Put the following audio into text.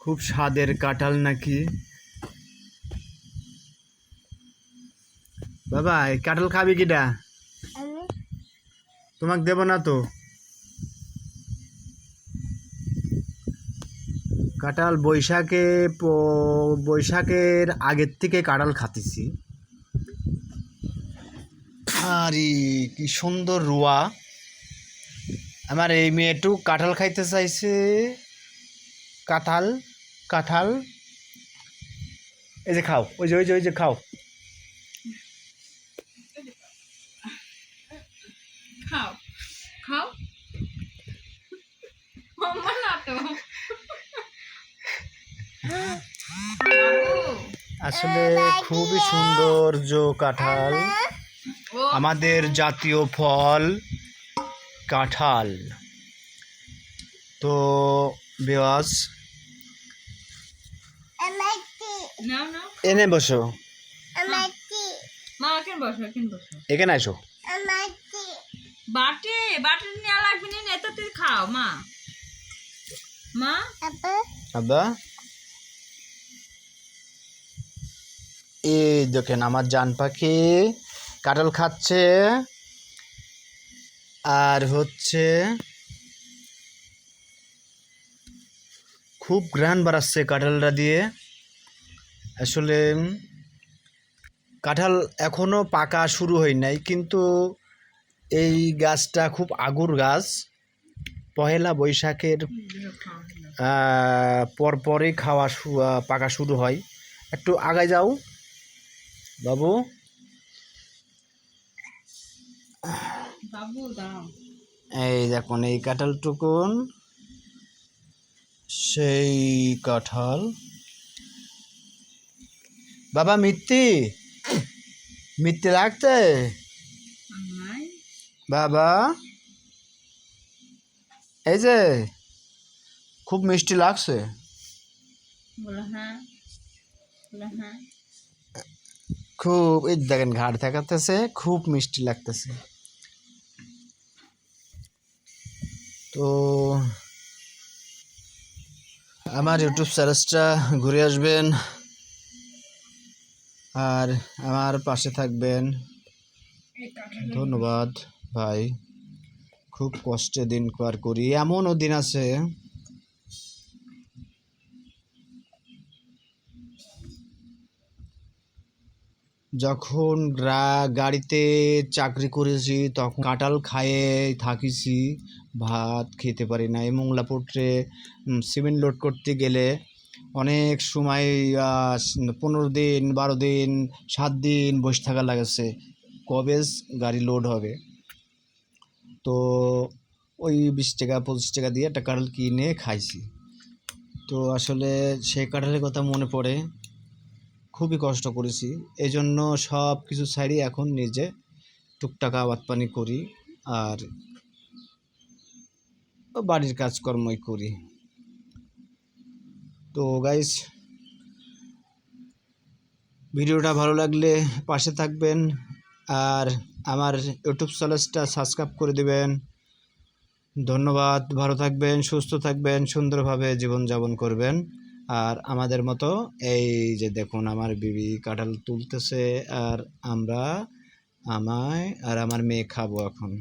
খুব স্বাদের কাঁঠাল নাকি? বাবা এই কাঁঠাল খাবি কিটা? তোমাকে দেব না তো। কাঁঠাল বৈশাখের আগের থেকে কাঁঠাল খাতেছি। আরে কি সুন্দর রোয়া। আমার এই মেয়েটু কাঁঠাল খাইতে চাইছে। কাঁঠাল কাঁঠাল এই যে খাও, ওই যে খাও। খাও খাও মাম্মা না তো আসলে খুবই সৌন্দর্য কাঁঠাল, আমাদের জাতীয় ফল কাঁঠাল। তো বেওয়াজ নাও নাও এনে বসো, মা এখানে বসো এখানে আসো। বাটি বাটি নেওয়া লাগবে না, এত তুই খাও মা। মা আব্বা এই দেখেন আমার জান পাখি কাঁঠাল খাচ্ছে। আর হচ্ছে খুব ঘ্রাণ বাড়াচ্ছে কাঁঠালটা দিয়ে। আসলে কাঁঠাল এখনো পাকা শুরু হয় নাই, কিন্তু এই গাছটা খুব আগুর গাছ। পহেলা বৈশাখের পরপরই পাকা শুরু হয়। একটু আগায় যাও বাবু। বাবু দাও। এই দেখুন এই কাঁঠালটুকুন সেই কাঁঠাল। বাবা মিথ্যে লাগছে বাবা? এই যে খুব মিষ্টি লাগছে। বলো হ্যাঁ, বলো হ্যাঁ। খুব এই দেখেন ঘাড় দেখাতেছে, খুব মিষ্টি লাগতেছে। তো আমার ইউটিউব চ্যানেলটা ঘুরে আসবেন আর আমার পাশে থাকবেন। ধন্যবাদ ভাই। খুব কষ্টে দিন পার করি, এমনও দিন আছে যখন গাড়িতে চাকরি করেছি তখন কাঁঠাল খায়ে থাকিছি, ভাত খেতে পারি না। এই মোংলাপুরে সিমেন্ট লোড করতে গেলে অনেক সময় 15 দিন 12 দিন 7 দিন বসে থাকা লাগেছে, কবে গাড়ি লোড হবে। তো ওই 20 টাকা 25 টাকা দিয়ে একটা কাঁঠাল কিনে খাইছি। তো আসলে সেই কাঁঠালের কথা মনে পড়ে, খুবই কষ্ট করেছি। এই জন্য সব কিছু ছাড়ি এখন নিজে টুকটাক আবাদ পানি করি আর বাড়ির কাজকর্মই করি। তো গাইস, ভিডিওটা ভালো লাগলে পাশে থাকবেন আর আমার ইউটিউব চ্যানেলটা সাবস্ক্রাইব করে দিবেন। ধন্যবাদ। ভালো থাকবেন, সুস্থ থাকবেন, সুন্দরভাবে জীবনযাপন করবেন। আর আমাদের মতো এই যে দেখুন আমার বিবি কাঁঠাল তুলতেছে আর আমরা আমার মেয়ে খাবো এখন।